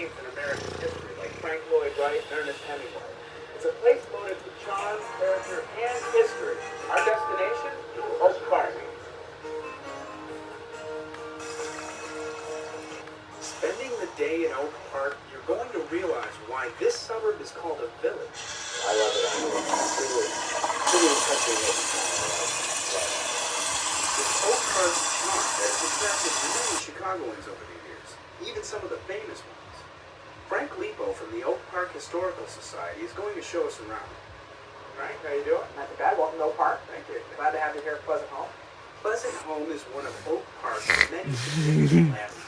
names in American history, like Frank Lloyd Wright and Ernest Hemingway. It's a place loaded with charm, character, and history. Our destination? Oak Park. Spending the day in Oak Park, you're going to realize why this suburb is called a village. I love it. City and country It's Oak Park's charm that has attracted many Chicagoans over the years, even some of the famous ones. Frank Lipo from the Oak Park Historical Society is going to show us around. Frank, how you doing? Not too bad. Welcome to Oak Park. Thank you. Glad to have you here at Pleasant Home. Pleasant Home is one of Oak Park's many significant landmarks.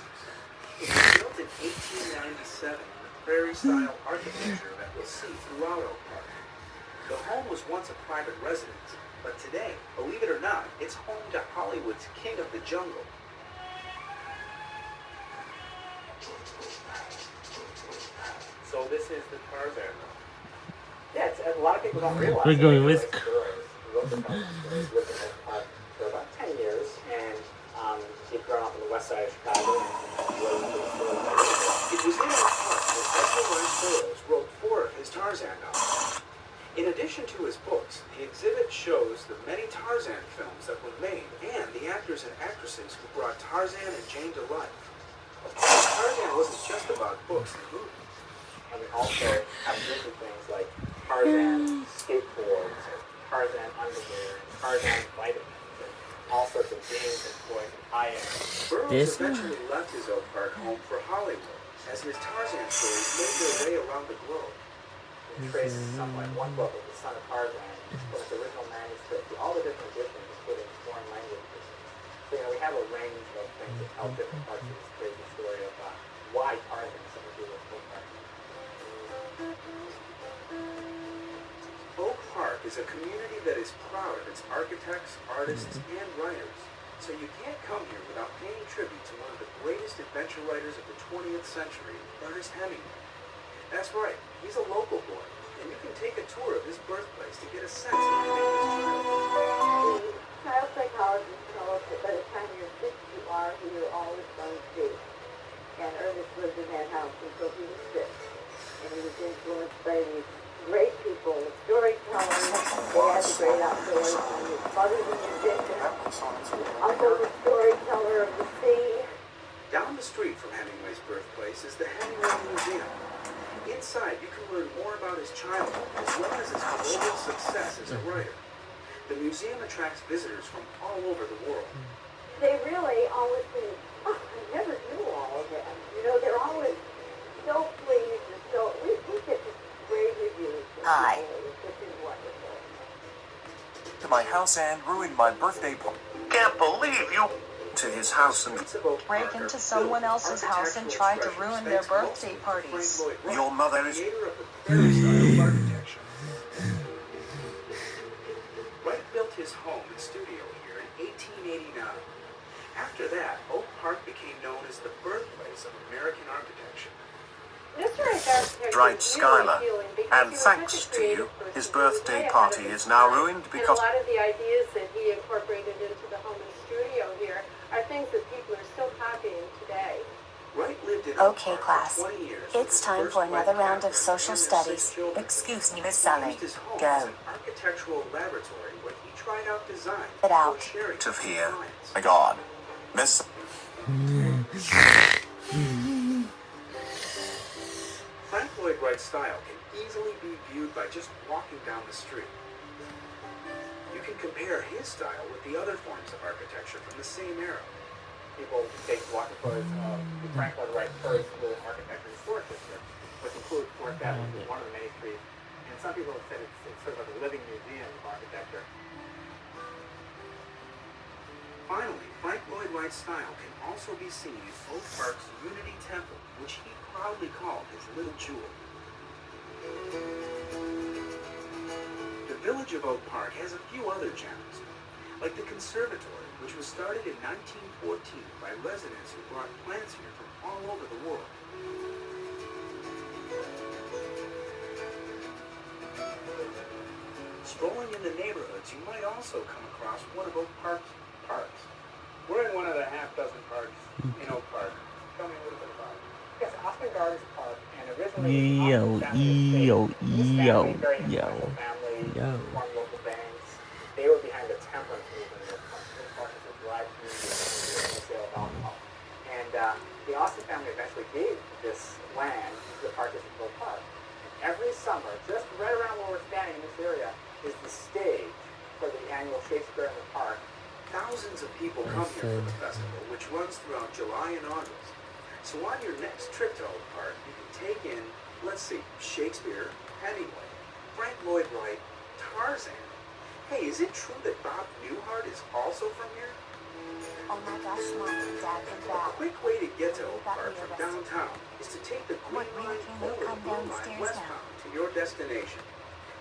It was built in 1897 in the prairie-style architecture that we'll see throughout Oak Park. The home was once a private residence, but today, believe it or not, it's home to Hollywood's King of the Jungle. So this is the Tarzan. Yeah, a lot of people don't realize. We're going with. He lived in Oak Park for about 10 years, and he'd grown up on the west side of Chicago. It was in Oak Park that Edgar Rice Burroughs wrote 4 of his Tarzan novels. In addition to his books, the exhibit shows the many Tarzan films that were made and the actors and actresses who brought Tarzan and Jane to life. Of course, Tarzan wasn't just about books and movies. And we also have different things like Tarzan skateboards, or Tarzan underwear, and Tarzan vitamins, and all sorts of games and toys and tie-ins. Burroughs eventually left his Oak Park home for Hollywood, as his Tarzan stories made their way around the globe. We trace something like one book of the Son of Tarzan, from its original manuscript to all the different editions, including foreign languages. So, we have a range of things that tell different parts of this crazy story of why Tarzan is something to do with Oak Park. Oak Park is a community that is proud of its architects, artists, and writers. So you can't come here without paying tribute to one of the greatest adventure writers of the 20th century, Ernest Hemingway. That's right, he's a local boy, and you can take a tour of his birthplace to get a sense of Hemingway's childhood. The child psychologist tells us that by the time you're 6, you are who you're always going to be. And Ernest lived in that house until he was 6. And he was influenced by these great people, storytellers, they had the great outdoors, and his mother's a musician, uncle's a storyteller of the sea. Down the street from Hemingway's birthplace is the Hemingway Museum. Inside, you can learn more about his childhood, as well as his global success as a writer. The museum attracts visitors from all over the world. They really always think, oh, I never knew all of them. They're always so pleased and so, we get just great reviews. Hi. Which is wonderful. To my house and ruined my birthday party. Can't believe you. To his house and Break into someone else's house and try to ruin their birthday parties. your mother is. Creator of the prairie-style architecture. Wright built his home and studio here in 1889. After that, Oak Park became known as the birthplace of American architecture. Right, Skylar. And thanks to you, his birthday party is now ruined because. And a lot of the ideas that he incorporated into the home and studio here are things that people are still copying today. Wright lived in Oak Okay, Park class. for 20 years. It's time for another round of social studies. Excuse me, Miss Sally. He used his home as Go. an architectural laboratory where he tried out designs Get out. before sharing To them with here. clients. My God. Miss. Frank Lloyd Wright's style can easily be viewed by just walking down the street. You can compare his style with the other forms of architecture from the same era. People take walking tours of the Frank Lloyd Wright First Little Architecture Historic District, which includes Fourth Avenue, which is one of the many streets. And some people have said it's sort of like a living museum of architecture. Finally, Frank Lloyd Wright's style can also be seen in Oak Park's Unity Temple, which he proudly called his little jewel. The village of Oak Park has a few other gems, like the conservatory, which was started in 1914 by residents who brought plants here from all over the world. Strolling in the neighborhoods, you might also come across one of Oak Park's parks. We're in one of the half dozen parks in Oak Park. Tell me a little bit about it. Yes, Austin Gardens Park originally Yo, Austin founded yo, a state. This yo, family, very yo, influential family, yo. formed local banks. They were behind the temperance movement in this park to drive communities to the sale of alcohol. And the Austin family eventually gave this land to the Park District Park. And every summer, just right around where we're standing in this area, is the stage for the annual Shakespeare in the Park. Thousands of people come here for the festival, which runs throughout July and August. So on your next trip to Oak Park, you can take in, let's see, Shakespeare, Hemingway, Frank Lloyd Wright, Tarzan. Hey, is it true that Bob Newhart is also from here? Oh my gosh, Mom and Dad, A we're back. quick way to get to We Oak got Park me from arrested. downtown is to take the What, Green really? Line Can we or the come Blue Line downstairs westbound to your destination.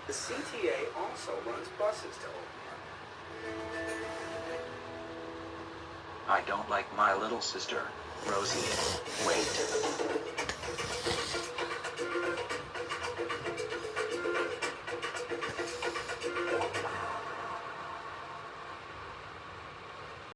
The CTA also runs buses to Oak Park. I don't like my little sister, Rosie. Wait.